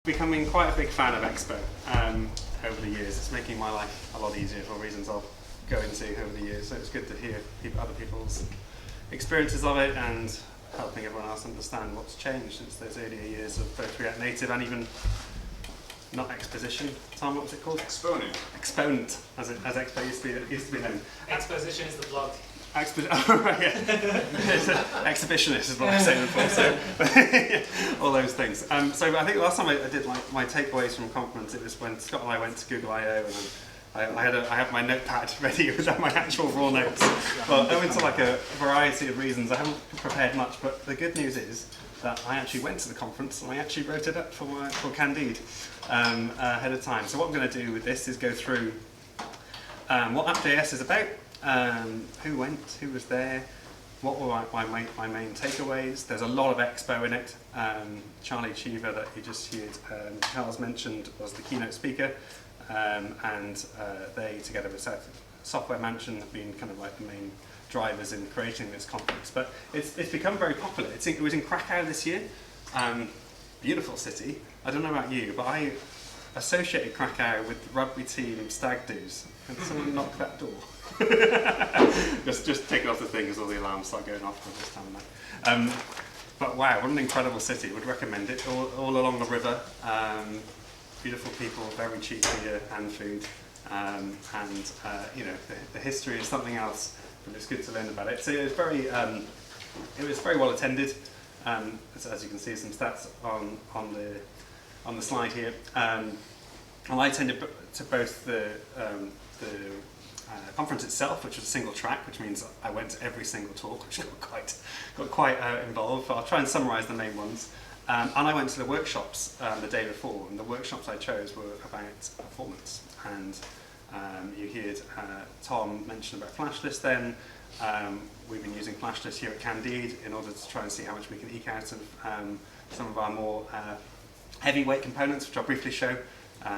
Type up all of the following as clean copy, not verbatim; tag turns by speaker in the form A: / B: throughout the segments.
A: Becoming quite a big fan of Expo over the years. It's making my life a lot easier for reasons I'll go into over the years. So it's good to hear other people's experiences of it and helping everyone else understand what's changed since those earlier years of both React Native and even not Exposition. Tom, what was it called?
B: Exponent.
A: Exponent, as Expo used to be known.
C: Exposition is the blog.
A: Oh, right, yeah. Exhibitionist is what I was saying before, so all those things. So I think last time I did my takeaways from conference, it was when Scott and I went to Google I/O, and I had my notepad ready with my actual raw notes. Well, owing to like a variety of reasons, I haven't prepared much, but the good news is that I actually went to the conference and I actually wrote it up for Candide ahead of time. So what I'm going to do with this is go through what app.js is about, who went, who was there, what were my main takeaways. There's a lot of Expo in it. Charlie Cheever, that you just heard Charles mentioned, was the keynote speaker, and they, together with Software Mansion, have been kind of like the main drivers in creating this conference. But it's become very popular. It was in Krakow this year. Beautiful city. I don't know about you, but I associated Krakow with the rugby team stag do's. Can someone knock that door? just take it off the thing because all the alarms start going off for this time of night. But wow, what an incredible city. Would recommend it. All along the river. Beautiful people, very cheap beer and food. You know, the history is something else, but it's good to learn about it. So it was very well attended. As you can see, some stats on the slide here. And I attended to both the conference itself, which was a single track, which means I went to every single talk, which got quite involved. I'll try and summarise the main ones. And I went to the workshops the day before, and the workshops I chose were about performance. And you heard Tom mention about FlashList then. We've been using FlashList here at Candide in order to try and see how much we can eke out of some of our more heavyweight components, which I'll briefly show,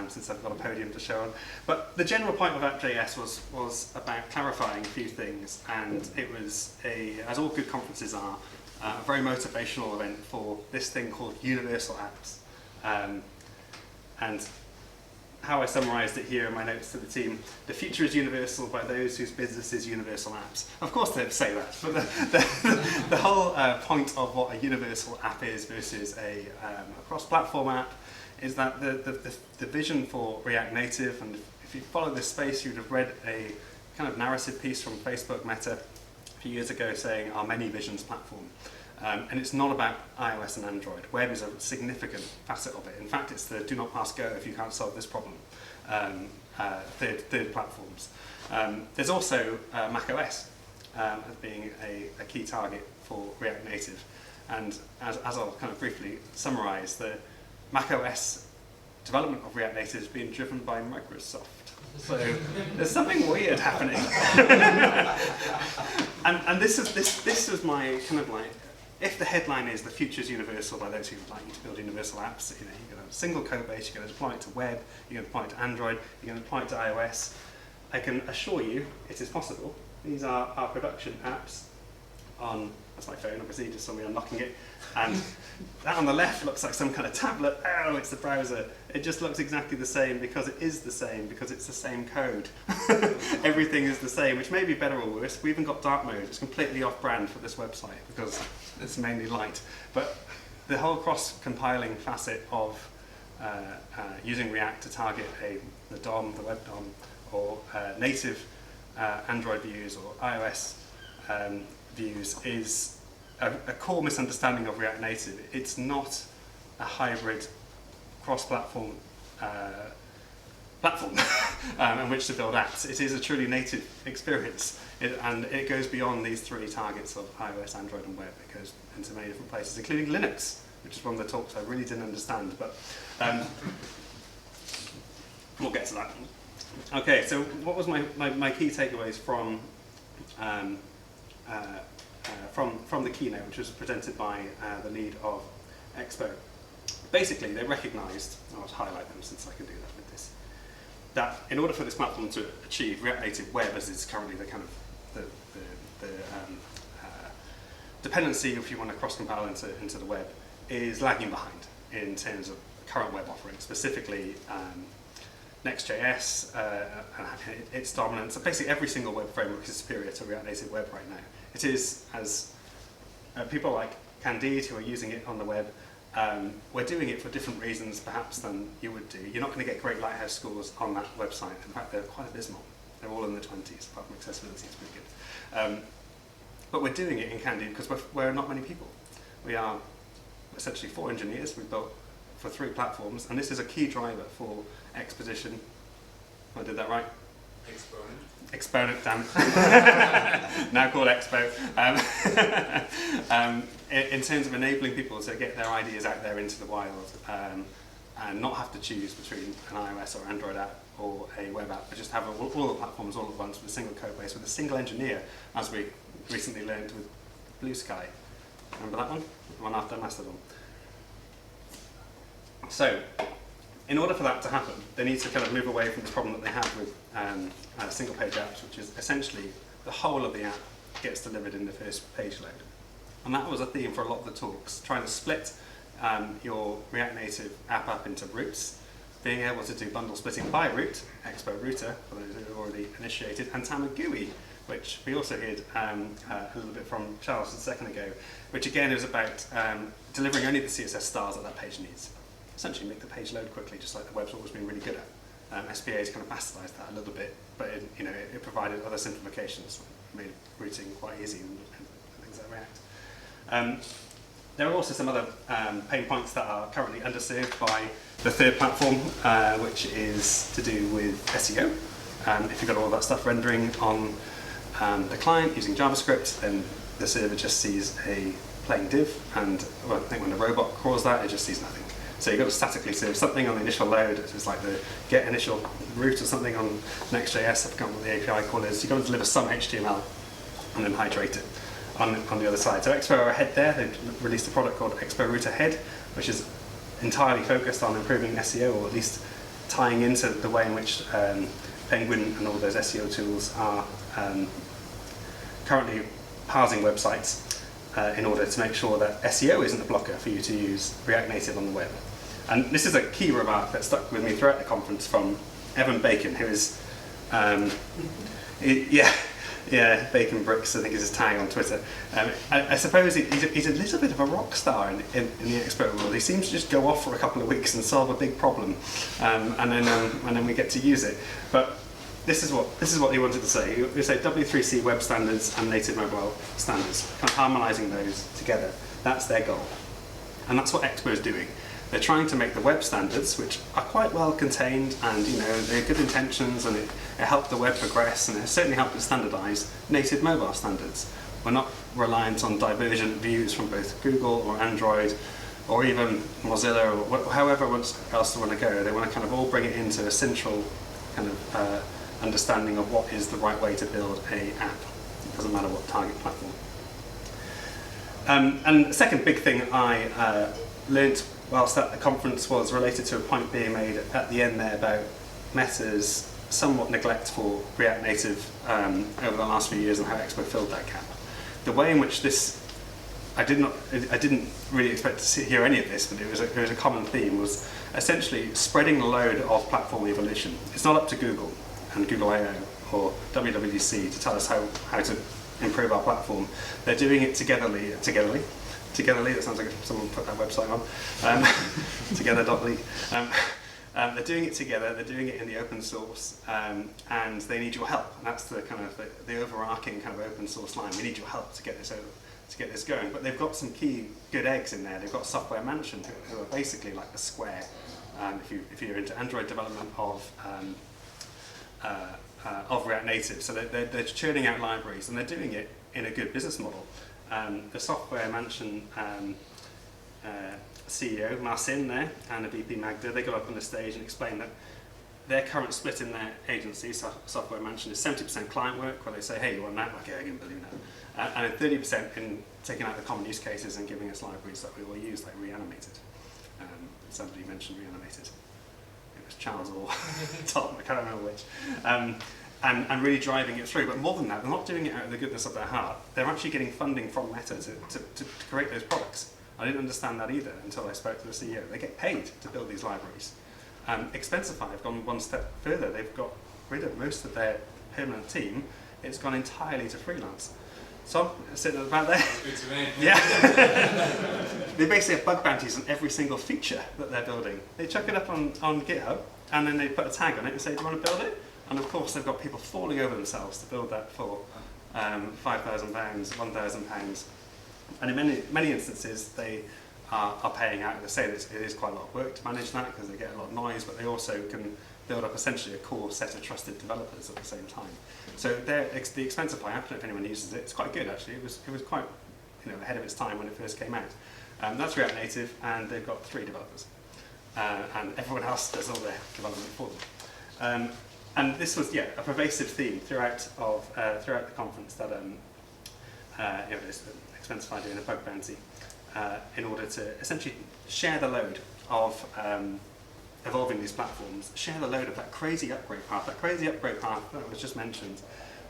A: since I've got a podium to show on. But the general point of app.js was about clarifying a few things, and it was, as all good conferences are, a very motivational event for this thing called universal apps. And how I summarised it here in my notes to the team: the future is universal by those whose business is universal apps. Of course they'd say that, but the whole point of what a universal app is versus a cross-platform app is that the vision for React Native, and if you follow this space, you'd have read a kind of narrative piece from Facebook Meta a few years ago saying our many visions platform. And it's not about iOS and Android. Web is a significant facet of it. In fact, it's the do not pass go if you can't solve this problem. Third platforms. There's also macOS as being a key target for React Native. And as I'll kind of briefly summarize, the macOS development of React Native is being driven by Microsoft. So there's something weird happening. and this was my kind of like, if the headline is the future is universal by those who would like you to build universal apps, you know, you're going to have a single code base, you're going to apply it to web, you're going to apply it to Android, you're going to apply it to iOS. I can assure you it is possible. These are our production apps on, that's my phone obviously, just saw me unlocking it, and that on the left looks like some kind of tablet. Oh, it's the browser. It just looks exactly the same because it is the same, because it's the same code. Everything is the same, which may be better or worse. We even got dark mode. It's completely off-brand for this website because it's mainly light. But the whole cross-compiling facet of using React to target the DOM, the web DOM, or native Android views or iOS views is a core misunderstanding of React Native. It's not a hybrid cross-platform platform in which to build apps. It is a truly native experience, and it goes beyond these three targets of iOS, Android and web. It goes into many different places, including Linux, which is one of the talks I really didn't understand, but we'll get to that. Okay, so what was my key takeaways from the keynote, which was presented by the lead of Expo? Basically, they recognised, I'll highlight them since I can do that with this, that in order for this platform to achieve React Native Web, as is currently the kind of the dependency, if you want to cross-compile into the web, is lagging behind in terms of current web offerings, specifically Next.js, its dominance. So basically every single web framework is superior to React Native Web right now. It is, as people like Candide who are using it on the web, we're doing it for different reasons perhaps than you would do. You're not going to get great Lighthouse scores on that website. In fact, they're quite abysmal. They're all in the 20s, apart from accessibility, it's pretty good. But we're doing it in Candide because we're not many people. We are essentially 4 engineers. We've built for 3 platforms, and this is a key driver for Exposition. I did that right? Exponent, damn it. Now called Expo. In terms of enabling people to get their ideas out there into the wild and not have to choose between an iOS or Android app or a web app, but just have all the platforms all at once with a single code base, with a single engineer, as we recently learned with Blue Sky. Remember that one? The one after Mastodon. So, in order for that to happen, they need to kind of move away from this problem that they have with single page apps, which is essentially the whole of the app gets delivered in the first page load. And that was a theme for a lot of the talks, trying to split your React Native app up into routes, being able to do bundle splitting by route, Expo Router, for those who have already initiated, and Tamagui, which we also heard a little bit from Charles a second ago, which again is about delivering only the CSS styles that page needs. Essentially make the page load quickly, just like the web's always been really good at. SPA has kind of bastardized that a little bit, but it provided other simplifications, made routing quite easy and things like React. There are also some other pain points that are currently underserved by the third platform, which is to do with SEO. If you've got all that stuff rendering on the client using JavaScript, then the server just sees a plain div, and I think when the robot crawls that, it just sees nothing. So you've got to statically serve something on the initial load. It's like the get initial route or something on Next.js. I forgot what the API call is. You've got to deliver some HTML and then hydrate it on the other side. So Expo are ahead there. They've released a product called Expo Router Head, which is entirely focused on improving SEO, or at least tying into the way in which Penguin and all those SEO tools are currently parsing websites in order to make sure that SEO isn't a blocker for you to use React Native on the web. And this is a key remark that stuck with me throughout the conference from Evan Bacon, who is, Bacon Bricks, I think is his tag on Twitter. I suppose he's a little bit of a rock star in the Expo world. He seems to just go off for a couple of weeks and solve a big problem, and then we get to use it. But this is what he wanted to say. He said W3C web standards and native mobile standards, kind of harmonizing those together. That's their goal, and that's what Expo is doing. They're trying to make the web standards, which are quite well contained, and they're good intentions, and it helped the web progress, and it certainly helped it standardize native mobile standards. We're not reliant on divergent views from both Google or Android, or even Mozilla, or however else they want to go. They want to kind of all bring it into a central kind of understanding of what is the right way to build an app. It doesn't matter what target platform. And the second big thing I learnt whilst at the conference was related to a point being made at the end there about Meta's somewhat neglect for React Native over the last few years, and how Expo filled that gap. The way in which this, I didn't really expect to hear any of this, but it was a common theme, was essentially spreading the load of platform evolution. It's not up to Google and Google I/O or WWDC to tell us how to improve our platform. They're doing it togetherly, that sounds like someone put that website on, together.ly. They're doing it together, they're doing it in the open source, and they need your help. And that's the kind of the overarching kind of open source line. We need your help to get this going. But they've got some key good eggs in there. They've got Software Mansion, who are basically like the Square, if you're into Android development of React Native. So they're churning out libraries, and they're doing it in a good business model. The Software Mansion CEO, Marcin there, and the VP Magda, they got up on the stage and explained that their current split in their agency, Software Mansion, is 70% client work, where they say, hey, you want that? Okay, I can believe that. And then 30% in taking out the common use cases and giving us libraries that we will use, like Reanimated. Somebody mentioned Reanimated. It was Charles or Tom, I can't remember which. And really driving it through. But more than that, they're not doing it out of the goodness of their heart. They're actually getting funding from Meta to create those products. I didn't understand that either until I spoke to the CEO. They get paid to build these libraries. Expensify have gone one step further. They've got rid of most of their permanent team. It's gone entirely to freelance. So I'm sitting at the back there.
B: Good to me.
A: Yeah. They basically have bug bounties on every single feature that they're building. They chuck it up on GitHub, and then they put a tag on it and say, do you want to build it? And of course, they've got people falling over themselves to build that for £5,000, £1,000. And in many instances, they are paying out. They say that it is quite a lot of work to manage that because they get a lot of noise, but they also can build up essentially a core set of trusted developers at the same time. So the Expensify app, I don't know if anyone uses it, it's quite good actually. It was quite ahead of its time when it first came out. That's React Native, and they've got 3 developers. And everyone else does all their development for them. And this was, a pervasive theme throughout the conference that Expensify doing a bug bounty in order to essentially share the load of evolving these platforms, share the load of that crazy upgrade path that was just mentioned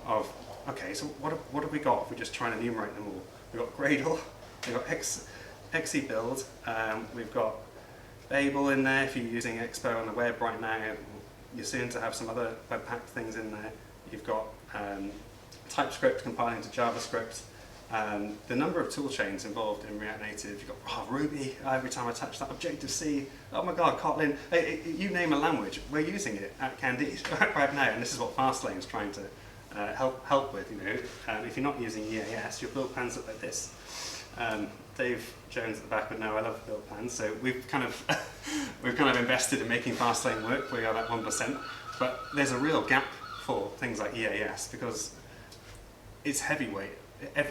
A: of, okay, so what have we got if we just try and enumerate them all? We've got Gradle, we've got XE build, we've got Babel in there if you're using Expo on the web right now. You're soon to have some other Webpack things in there. You've got TypeScript compiling to JavaScript. The number of tool chains involved in React Native. You've got Ruby, every time I touch that, Objective-C, oh my god, Kotlin, you name a language, we're using it at Candide right now, and this is what Fastlane is trying to help with. If you're not using EAS, your build plans look like this. Dave Jones at the back would know I love build plans, so we've kind of invested in making Fastlane work. We are at 1%, but there's a real gap for things like EAS because it's heavyweight.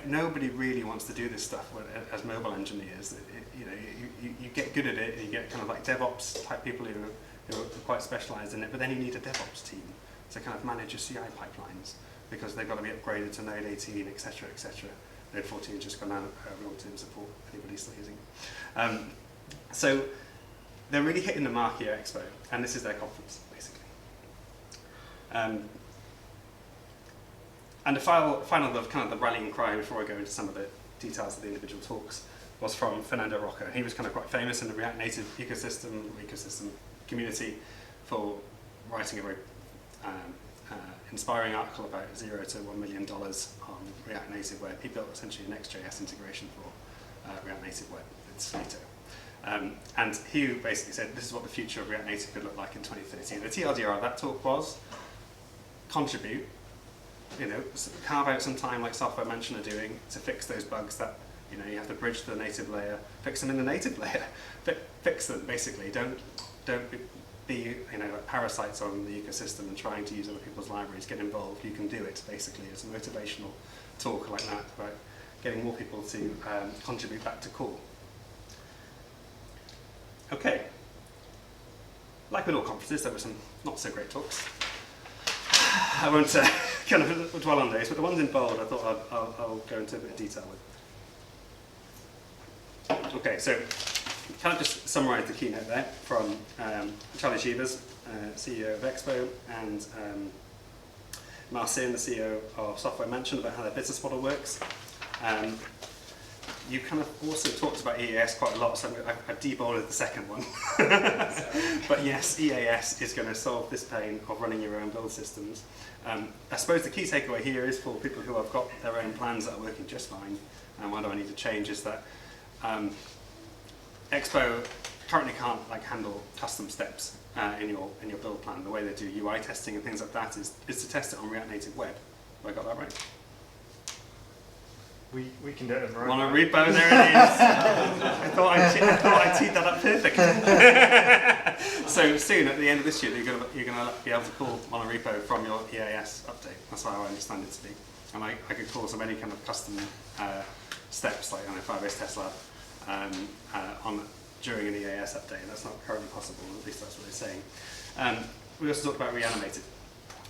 A: Nobody really wants to do this stuff as mobile engineers. You get good at it, and you get kind of like DevOps type people who are quite specialised in it, but then you need a DevOps team to kind of manage your CI pipelines because they've got to be upgraded to Node 18, etc., etc. Node 14 has just gone out of real-time support, anybody's still using it. So they're really hitting the mark here at Expo, and this is their conference, basically. And the final of kind of the rallying cry before I go into some of the details of the individual talks was from Fernando Roca. He was kind of quite famous in the React Native ecosystem community for writing a very inspiring article about $0 to $1 million on React Native Web. He built essentially a Next.js integration for React Native Web. It's Slato. And he basically said this is what the future of React Native could look like in 2030. The TLDR of that talk was contribute, carve out some time like Software Mention are doing to fix those bugs that you have to bridge to the native layer, fix them in the native layer, fix them basically. Don't be like parasites on the ecosystem and trying to use other people's libraries. Get involved. You can do it basically. It's a motivational talk like that about getting more people to contribute back to core. Okay. Like with all conferences, there were some not so great talks. I won't kind of dwell on those, but the ones in bold I thought I'll go into a bit of detail with. Okay, so kind of just summarise the keynote there from Charlie Shevers, CEO of Expo, and Marcin, the CEO of Software Mention, about how their business model works. You kind of also talked about EAS quite a lot, so I've debolded the second one. But yes, EAS is going to solve this pain of running your own build systems. I suppose the key takeaway here is for people who have got their own plans that are working just fine, and what do I need to change, is that Expo currently can't handle custom steps in your build plan. The way they do UI testing and things like that is to test it on React Native Web. Have I got that right?
C: We can do it right.
A: Monorepo, there it is. I thought I teed that up perfect. So soon, at the end of this year, you're going to be able to call Monorepo from your EAS update. That's how I understand it to be. And I could call some any kind of custom steps, like Firebase Test Lab, during an EAS update. And that's not currently possible, at least that's what they're saying. We also talked about Reanimated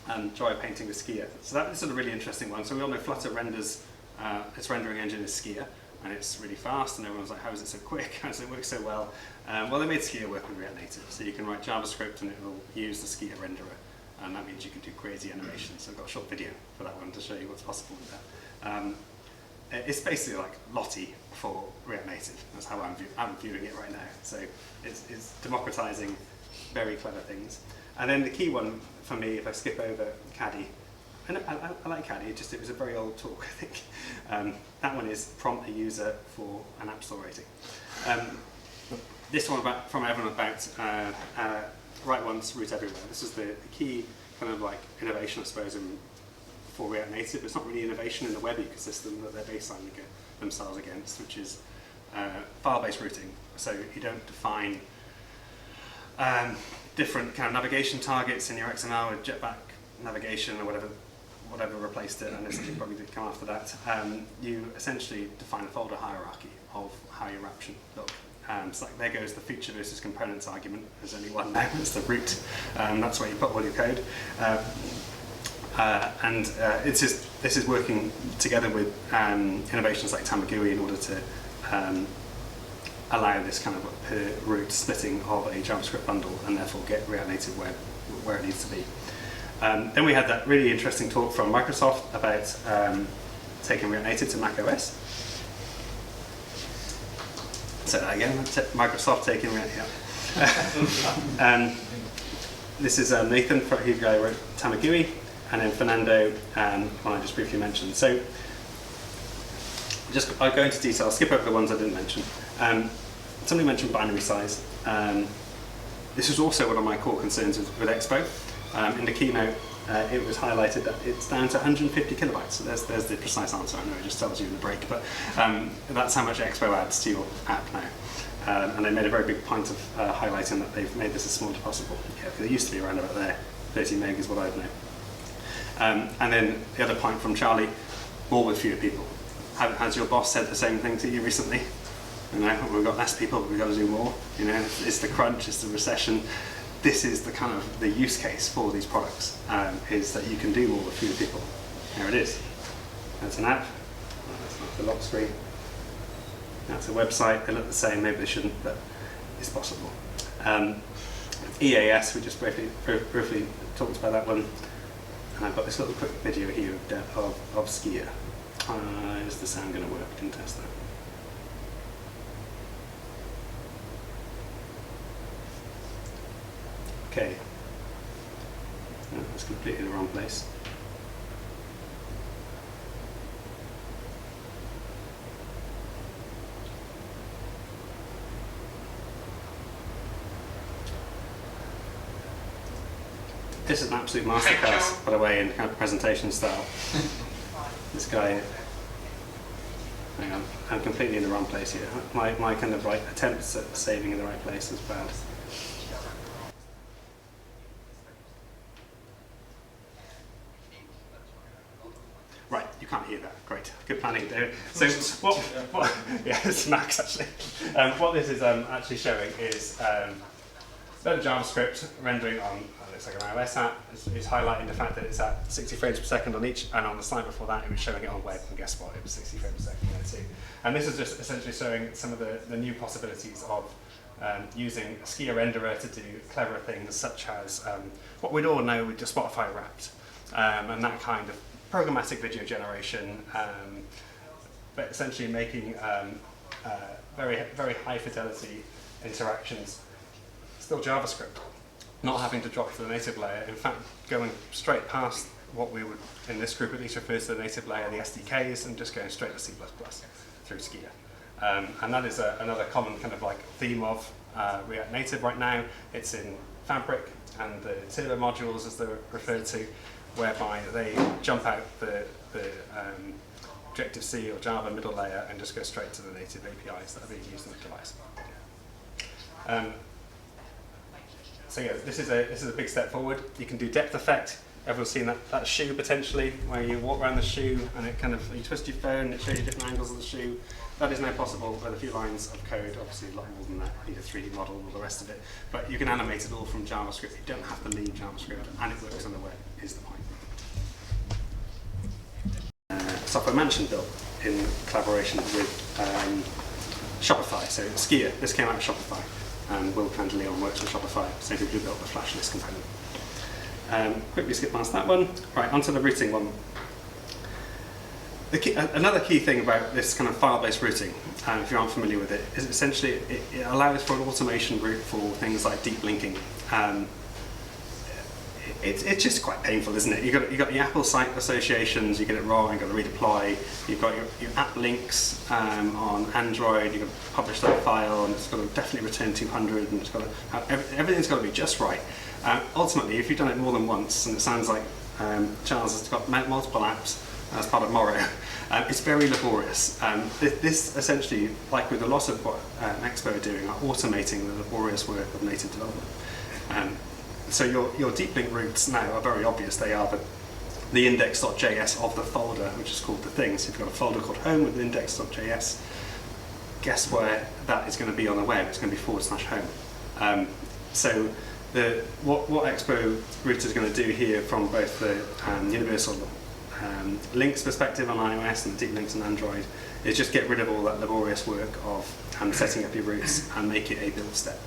A: and dry painting with Skier. So that is a really interesting one. So we all know Flutter renders. Its rendering engine is Skier, and it's really fast, and everyone's like, how is it so quick? How does it work so well? Well, they made Skier work with React Native, so you can write JavaScript and it will use the Skier renderer, and that means you can do crazy animations. So I've got a short video for that one to show you what's possible with that. it's basically like Lottie for React Native. That's how I'm viewing it right now. So it's democratizing very clever things. And then the key one for me, if I skip over Caddy, and I like Caddy, just it was a very old talk, I think. That one is prompt a user for an app store rating. This one from everyone about write once, root everywhere. This is the key kind of like innovation, I suppose, for React Native. It's not really innovation in the web ecosystem that they're baselining themselves against, which is file-based routing. So you don't define different kind of navigation targets in your XML with Jetpack navigation or whatever replaced it, and this probably did come after that. You essentially define a folder hierarchy of how your app should look. So like there goes the feature versus components argument. There's only one now, it's the root. That's where you put all your code. This is working together with innovations like Tamagui in order to allow this kind of root splitting of a JavaScript bundle and therefore get React Native where it needs to be. Then we had that really interesting talk from Microsoft about taking React Native to Mac OS. Say that again, Microsoft taking React Native. This is Nathan, who wrote Tamagui, and then Fernando, one I just briefly mentioned. So I'll go into detail, I'll skip over the ones I didn't mention. Somebody mentioned binary size. This was also one of my core concerns with Expo. In the keynote, it was highlighted that it's down to 150 kilobytes. So there's the precise answer. I know it just tells you in the break, but that's how much Expo adds to your app now. And they made a very big point of highlighting that they've made this as small as possible. Yeah, because it used to be around about there. 30 meg is what I'd know. And then the other point from Charlie, more with fewer people. Has your boss said the same thing to you recently? You know, we've got less people, but we've got to do more. You know, it's the crunch, it's the recession. This is the kind of the use case for these products, is that you can do more with fewer people. There it is. That's an app. That's not the lock screen. That's a website. They look the same, maybe they shouldn't, but it's possible. EAS, we just briefly talked about that one. And I've got this little quick video here of Skier. Is the sound going to work? Didn't test that. Okay. No, that's completely the wrong place. This is an absolute masterclass, by the way, in kind of presentation style. This guy, hang on, I'm completely in the wrong place here. My kind of like attempts at saving in the right place is bad. Right, you can't hear that. Great, good planning, David. So yeah, it's Max actually. What this is actually showing is a bit of JavaScript rendering on, looks like an iOS app. It's highlighting the fact that it's at 60 frames per second on each, and on the slide before that it was showing it on web, and guess what, it was 60 frames per second there too. And this is just essentially showing some of the new possibilities of using a Skier renderer to do clever things such as what we'd all know with just Spotify Wrapped, and that kind of programmatic video generation, but essentially making very, very high fidelity interactions, still JavaScript, not having to drop to the native layer, in fact going straight past what we would, in this group at least, refer to the native layer, the SDKs, and just going straight to C++ through Skier. And that is another common kind of like theme of React Native right now. It's in Fabric and the Turbo modules, as they're referred to, whereby they jump out the Objective-C or Java middle layer and just go straight to the native APIs that are being used on the device. So yeah, this is a big step forward. You can do depth effect. Everyone's seen that shoe potentially, where you walk around the shoe and it kind of, you twist your phone and it shows you different angles of the shoe. That is now possible with a few lines of code, obviously a lot more than that, you need a 3D model and all the rest of it. But you can animate it all from JavaScript. You don't have to leave JavaScript, and it works on the web, is the point. Software management built in collaboration with Shopify. So Skier, this came out of Shopify, and Will Candeleon works with Shopify, so who built the flash list component. Quickly skip past that one. Right, onto the routing one. Another key thing about this kind of file-based routing, if you aren't familiar with it, is essentially it allows for an automation route for things like deep linking. It's just quite painful, isn't it? You've got the Apple site associations, you get it wrong, you've got to redeploy, you've got your app links on Android, you've got to publish that file, and it's got to definitely return 200, and it's got to have, everything's got to be just right. Ultimately, if you've done it more than once, and it sounds like Charles has got multiple apps as part of Morrow, it's very laborious. This essentially, like with a lot of what Expo are doing, are automating the laborious work of native development. So your deep link routes now are very obvious. They are the index.js of the folder, which is called the thing. So if you've got a folder called home with index.js, guess where that is going to be on the web? It's going to be /home. So what Expo Route is going to do here from both the universal links perspective on iOS and the deep links on Android is just get rid of all that laborious work of setting up your routes and make it a build step.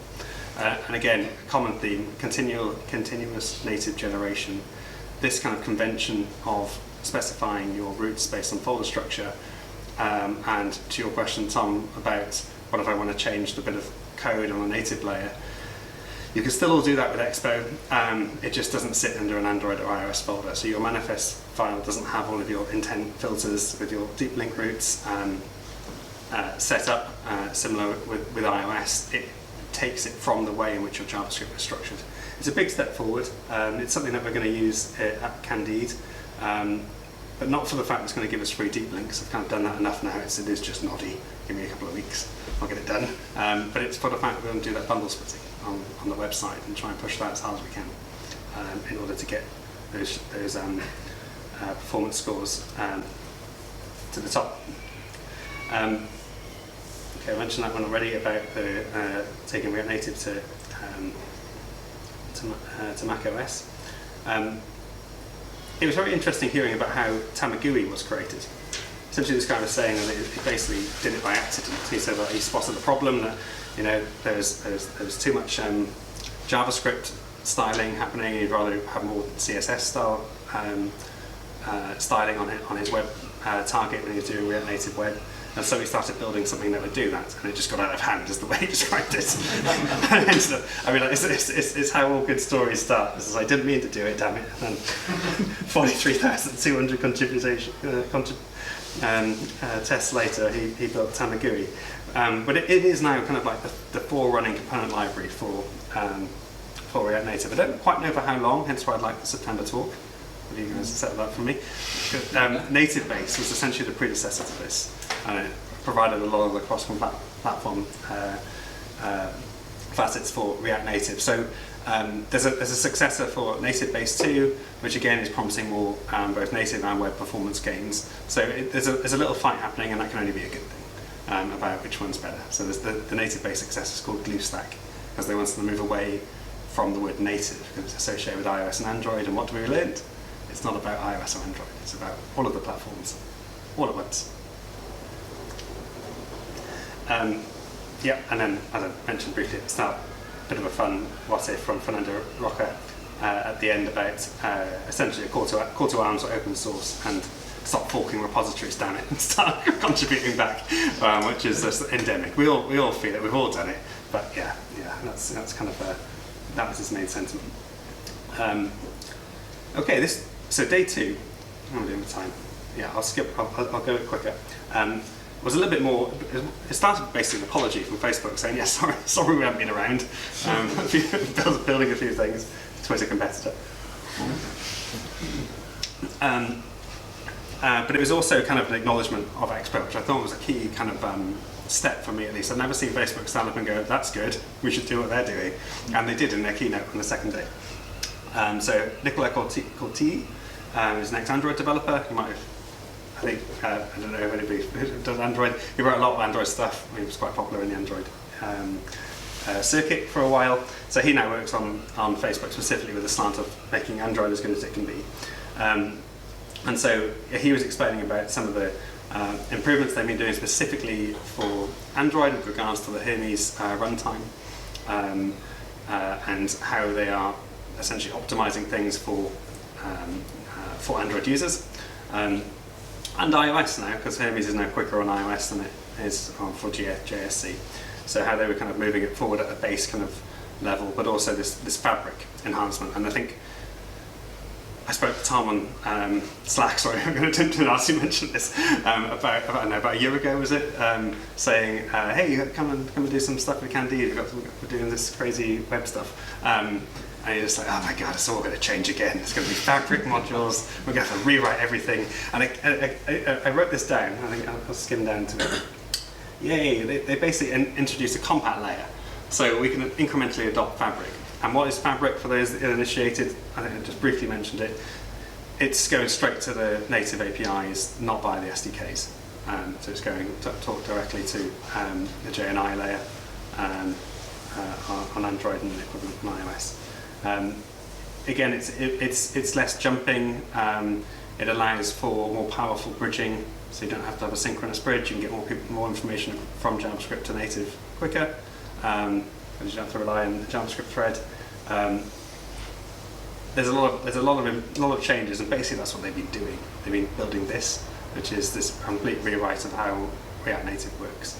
A: And again, common theme, continuous native generation. This kind of convention of specifying your routes based on folder structure. And to your question, Tom, about what if I want to change the bit of code on a native layer, you can still all do that with Expo. It just doesn't sit under an Android or iOS folder. So your manifest file doesn't have all of your intent filters with your deep link routes set up. Similar with iOS, it takes it from the way in which your JavaScript is structured. It's a big step forward. It's something that we're going to use at Candide, but not for the fact it's going to give us free deep links. I've kind of done that enough now. It is just noddy. Give me a couple of weeks, I'll get it done. But it's for the fact that we're going to do that bundle splitting on the website and try and push that as hard as we can in order to get those performance scores to the top. Okay, I mentioned that one already about the taking React Native to Mac OS. It was very interesting hearing about how Tamagui was created. Essentially, this guy was saying that he basically did it by accident. He said that he spotted the problem that there's too much JavaScript styling happening. He'd rather have more CSS style styling on his web target when he was doing React Native web. And so he started building something that would do that, and it just got out of hand, is the way he described it. I mean, it's how all good stories start. This is, I didn't mean to do it, damn it. And 43,200 tests later, he built Tamagui. But it is now kind of like the forerunning component library for React Native. I don't quite know for how long, hence why I'd like the September talk. If you guys set that for me. Native Base was essentially the predecessor to this, and it provided a lot of the cross-platform facets for React Native. So there's a successor for Native Base 2, which again is promising more both native and web performance gains. So there's a little fight happening, and that can only be a good thing about which one's better. So there's the Native Base successor is called GlueStack, because they wanted to move away from the word native, because it's associated with iOS and Android, and what do we learn? It's not about iOS or Android, it's about all of the platforms, all at once. Yeah, and then, as I mentioned briefly at the start, a bit of a fun what if from Fernando Roca at the end about essentially a call to arms for open source and stop forking repositories, damn it, and start contributing back, which is just endemic. We all feel it, we've all done it, but yeah, that's kind of that was his main sentiment. Okay, so day 2, how am I doing with time? Yeah, I'll go a bit quicker. Was a little bit more, it started basically an apology from Facebook saying, yeah, sorry we haven't been around, building a few things, Twitter competitor. But it was also kind of an acknowledgement of Expo, which I thought was a key kind of step for me at least. I've never seen Facebook stand up and go, that's good, we should do what they're doing. And they did in their keynote on the second day. So Nicola Corti is an ex-Android developer. He might have, I think, I don't know if anybody does Android. He wrote a lot of Android stuff. He was quite popular in the Android circuit for a while. So he now works on Facebook specifically with a slant of making Android as good as it can be. And so he was explaining about some of the improvements they've been doing specifically for Android with regards to the Hermes runtime and how they are essentially optimizing things for Android users. and iOS now, because Hermes is now quicker on iOS than it is for JSC. So how they were kind of moving it forward at a base kind of level, but also this fabric enhancement. And I think I spoke to Tom on Slack, sorry, I'm going to ask you to mention this, about a year ago, was it? Saying, hey, come and do some stuff with Candide, we're doing this crazy web stuff. And you're just like, oh my god, it's all going to change again. It's going to be fabric modules, we're going to have to rewrite everything. And I wrote this down, I think I'll skim down to it. Yay, they basically introduced a compat layer. So we can incrementally adopt fabric. And what is fabric, for those that are initiated? I think I just briefly mentioned it. It's going straight to the native APIs, not via the SDKs. So it's going to talk directly to the JNI layer on Android and the equivalent on iOS. Again, it's less jumping. It allows for more powerful bridging, so you don't have to have a synchronous bridge. You can get more information from JavaScript to native quicker. Because you don't have to rely on the JavaScript thread. There's a lot of changes, and basically that's what they've been doing. They've been building this, which is this complete rewrite of how React Native works.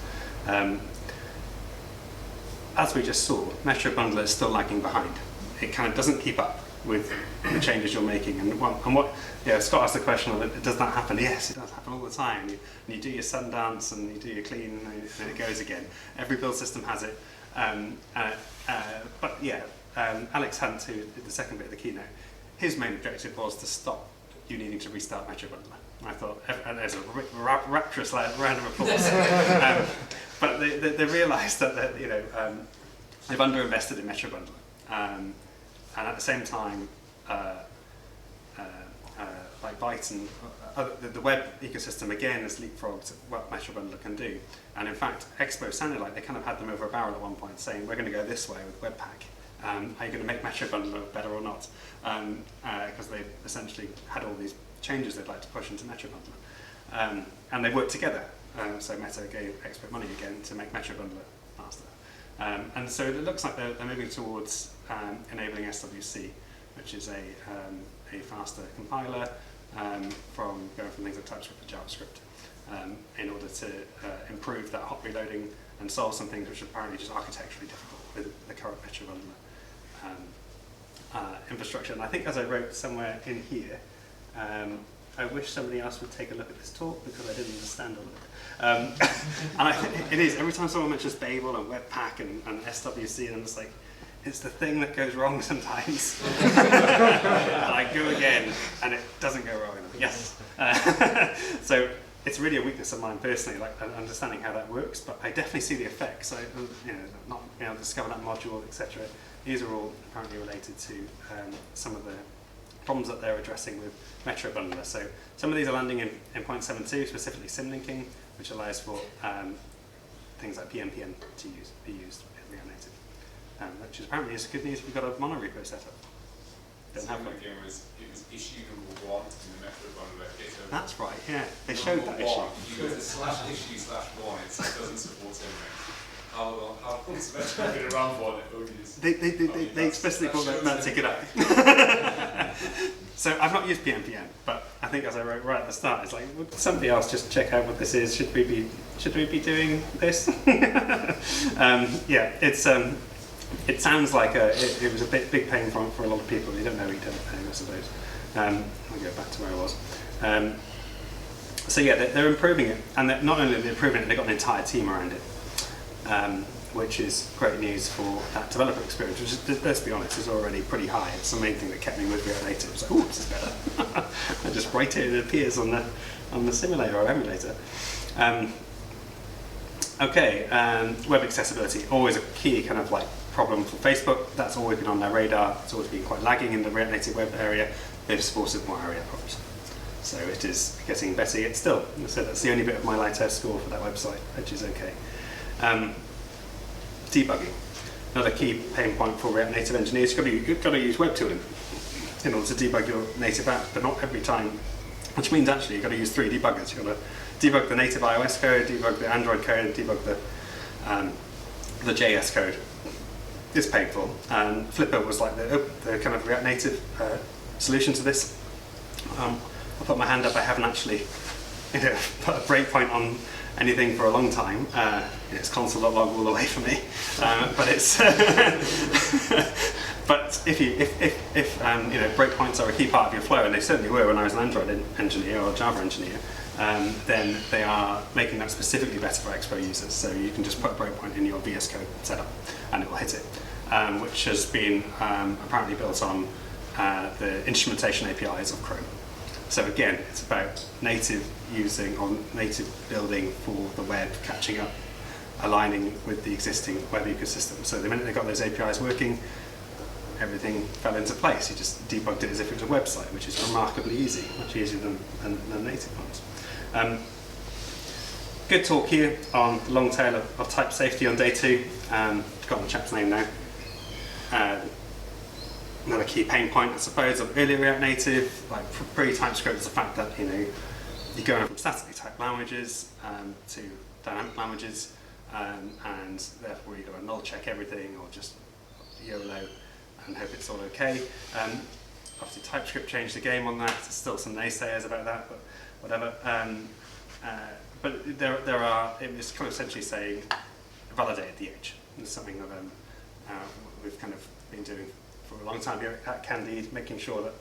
A: As we just saw, Metro Bundler is still lagging behind. It kind of doesn't keep up with the changes you're making. And what Scott asked the question, does that happen? Yes, it does happen all the time. You do your Sundance and you do your clean, and it goes again. Every build system has it. But yeah, Alex Hunt, who did the second bit of the keynote, his main objective was to stop you needing to restart Metro Bundler. I thought, and there's a rapturous round of applause. But they realised that they've underinvested in Metro Bundler, and at the same time, like Byte and the web ecosystem again has leapfrogged what Metro Bundler can do. And in fact, Expo sounded like they kind of had them over a barrel at one point, saying we're going to go this way with Webpack. Are you going to make Metro Bundler better or not? Because they essentially had all these changes they'd like to push into Metro Bundler. And they worked together. So Meta gave Expo money again to make Metro Bundler faster. And so it looks like they're moving towards enabling SWC, which is a faster compiler from going from things like TypeScript to JavaScript, in order to improve that hot reloading and solve some things which are apparently just architecturally difficult with the current Metro Bundler infrastructure. And I think, as I wrote somewhere in here, I wish somebody else would take a look at this talk because I didn't understand all of it. And it is, every time someone mentions Babel and Webpack and SWC, and I'm just like, it's the thing that goes wrong sometimes. And I go again, and it doesn't go wrong. Yes. So it's really a weakness of mine personally, like understanding how that works. But I definitely see the effects. Not being able to discover that module, etc. These are all apparently related to some of the problems that they're addressing with Metro Bundler. So some of these are landing in 0.72, specifically symlinking, which allows for things like PNPN to be used in React Native, which is apparently is good news if you've got a monorepo set up.
B: Don't have one. It was issue number 1 in the Metro Bundler GitHub.
A: That's right, yeah. They showed that issue.
B: If you go to /issue/1, it doesn't support symlinking. How long has Metro been around for?
A: They explicitly brought that ticket up. So I've not used PNPN, but I think, as I wrote right at the start, it's like, would somebody else just check out what this is? Should we be doing this? Yeah, it's it sounds like it was a big pain for a lot of people. You don't know each other, I suppose. I'll go back to where I was. So yeah, they're improving it, and not only are they improving it, they've got an entire team around it. Which is great news for that developer experience, which is, let's be honest, is already pretty high. It's the main thing that kept me with React Native. It's like, oh, this is better. I just write it and it appears on the simulator or emulator. Web accessibility, always a key kind of like problem for Facebook. That's always been on their radar. It's always been quite lagging in the React Native web area. They've supported more area problems. So it is getting better yet still. So that's the only bit of my Lighthouse score for that website, which is okay. Debugging, another key pain point for React Native engineers. You've got to use web tooling in order to debug your native app, but not every time. Which means actually you've got to use 3 debuggers. You've got to debug the native iOS code, debug the Android code, and debug the JS code. It's painful. And Flipper was like the kind of React Native solution to this. I'll put my hand up. I haven't actually put a breakpoint on anything for a long time. It's console.log all the way for me, but it's but if breakpoints are a key part of your flow, and they certainly were when I was an Android engineer or Java engineer, then they are making that specifically better for Expo users. So you can just put a breakpoint in your VS Code setup, and it will hit it, which has been apparently built on the instrumentation APIs of Chrome. So again, it's about native using or native building for the web, catching up, aligning with the existing web ecosystem. So the minute they got those APIs working, everything fell into place. You just debugged it as if it was a website, which is remarkably easy, much easier than native ones. Good talk here on the long tail of type safety on day 2. I've forgotten the chap's name now. Another key pain point, I suppose, of earlier React Native, like pre-TypeScript, is the fact that you're going from statically typed languages to dynamic languages, and therefore you've got to null check everything or just YOLO and hope it's all okay. Obviously, TypeScript changed the game on that. There's still some naysayers about that, but whatever. But there are. It was kind of essentially saying validate at the edge. It's something that we've kind of been doing for a long time here at Candide, making sure that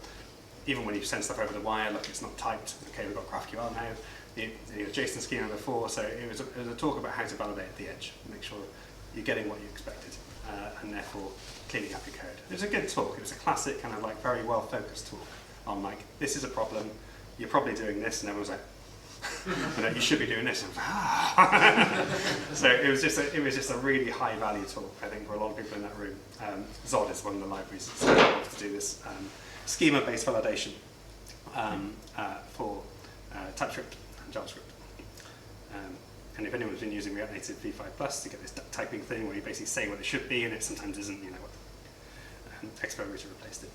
A: even when you send stuff over the wire, look, it's not typed. Okay, we've got GraphQL now. The JSON schema before, so it was a talk about how to validate at the edge, make sure you're getting what you expected, and therefore cleaning up your code. It was a good talk. It was a classic kind of like very well focused talk on like, this is a problem. You're probably doing this, and everyone's like, you should be doing this. And so it was just a really high value talk, I think, for a lot of people in that room. Zod is one of the libraries that to do this schema based validation for TypeScript and JavaScript. And if anyone's been using React Native v5+ to get this typing thing where you basically say what it should be and it sometimes isn't, Expo Router replaced it.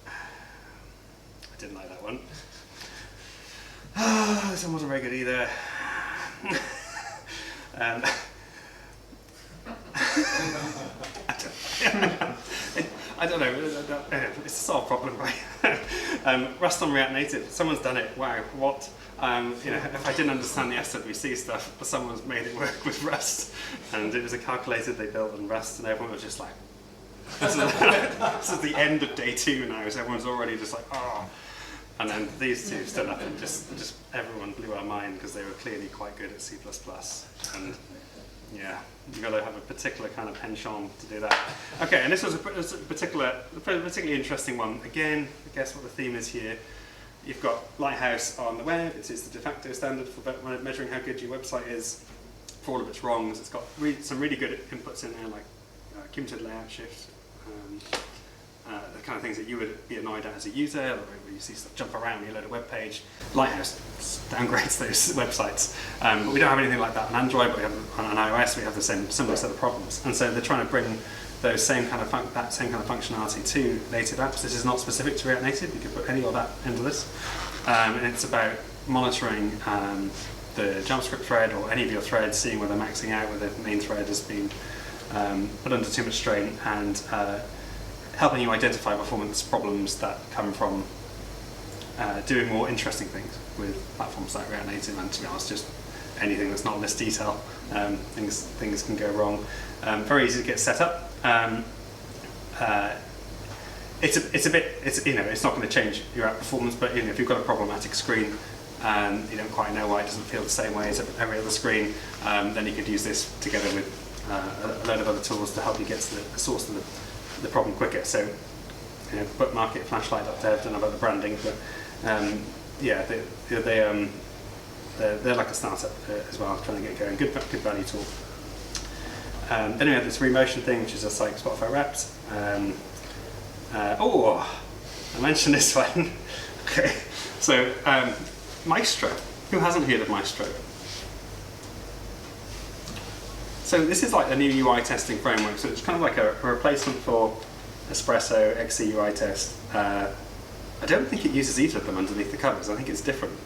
A: I didn't like that one. This one wasn't very good either. I don't know, it's a solved problem, right? Rust on React Native, someone's done it, wow, what? If I didn't understand the SWC stuff, someone's made it work with Rust, and it was a calculator they built on Rust, and everyone was just like, this is the end of day 2 now, so everyone's already just like, oh. And then these two stood up and just everyone blew our mind because they were clearly quite good at C++. And yeah, you've got to have a particular kind of penchant to do that. Okay, and this was a particularly interesting one. Again, I guess what the theme is here. You've got Lighthouse on the web. It is the de facto standard for measuring how good your website is for all of its wrongs. It's got some really good inputs in there, like cumulative layout shift, the kind of things that you would be annoyed at as a user, like where you see stuff jump around when you load a web page. Lighthouse downgrades those websites. But we don't have anything like that on Android, but we have on iOS we have the similar set of problems. And so they're trying to bring those same kind of functionality to native apps. This is not specific to React Native. You could put any of that into this. And it's about monitoring the JavaScript thread or any of your threads, seeing whether maxing out, whether the main thread has been put under too much strain, and helping you identify performance problems that come from doing more interesting things with platforms like React Native, and to be honest, just anything that's not list detail. Things can go wrong. Very easy to get set up. It's not going to change your app performance, but if you've got a problematic screen and you don't quite know why it doesn't feel the same way as every other screen, then you could use this together with a load of other tools to help you get to the source of the problem quicker. So, bookmark it, flashlight.dev, don't know about the branding, but they're like a startup as well, trying to get going. Good value tool. Then we have this remotion thing, which is just like Spotify Wrapped. I mentioned this one. Okay, so Maestro. Who hasn't heard of Maestro? So this is like a new UI testing framework. So it's kind of like a replacement for Espresso, XC UI test. I don't think it uses either of them underneath the covers. I think it's different.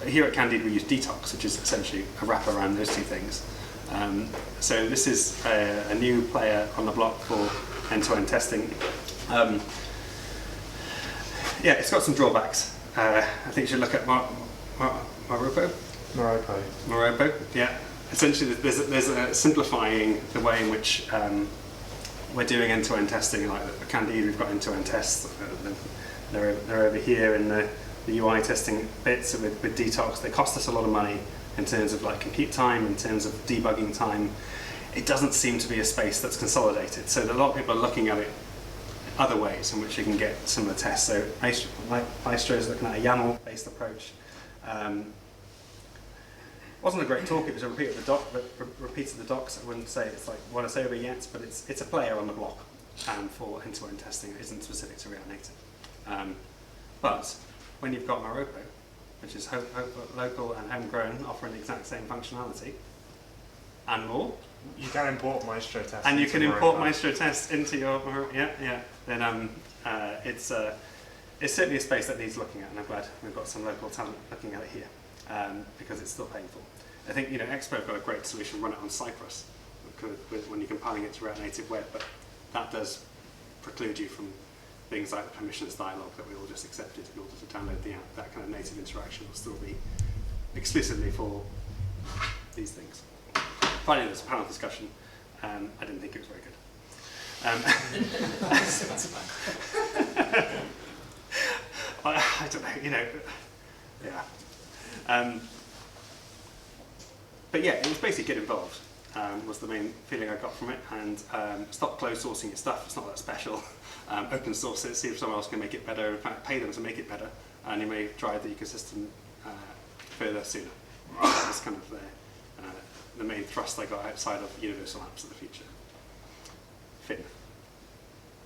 A: Here at Candide we use Detox, which is essentially a wrap around those two things. So this is a new player on the block for end-to-end testing. It's got some drawbacks. I think you should look at Meetup. Meetup, yeah. Essentially, there's simplifying the way in which we're doing end-to-end testing. Like at Candide, we've got end-to-end tests. They're over here in the UI testing bits with Detox. They cost us a lot of money in terms of like compute time, in terms of debugging time. It doesn't seem to be a space that's consolidated. So a lot of people are looking at it other ways in which you can get similar tests. So Maestro is looking at a YAML-based approach. Wasn't a great talk. It was a repeat of the docs. I wouldn't say it's like what it's over yet, but it's a player on the block for end-to-end testing. It isn't specific to React Native. But when you've got Meetup, which is local and homegrown, offering the exact same functionality and more,
C: you can import Maestro tests.
A: And you can import Maestro tests into your Then it's certainly a space that needs looking at, and I'm glad we've got some local talent looking at it here. Because it's still painful. I think Expo have got a great solution, run it on Cypress when you're compiling it to React Native Web, but that does preclude you from things like the permissions dialog that we all just accepted in order to download the app. That kind of native interaction will still be exclusively for these things. Finally, there's a panel discussion. I didn't think it was very good. I don't know, yeah. But yeah, it was basically get involved, was the main feeling I got from it, and stop closed sourcing your stuff. It's not that special. Open source it, see if someone else can make it better, in fact pay them to make it better, and you may drive the ecosystem further sooner. That's kind of the main thrust I got outside of universal apps of the future. Finn.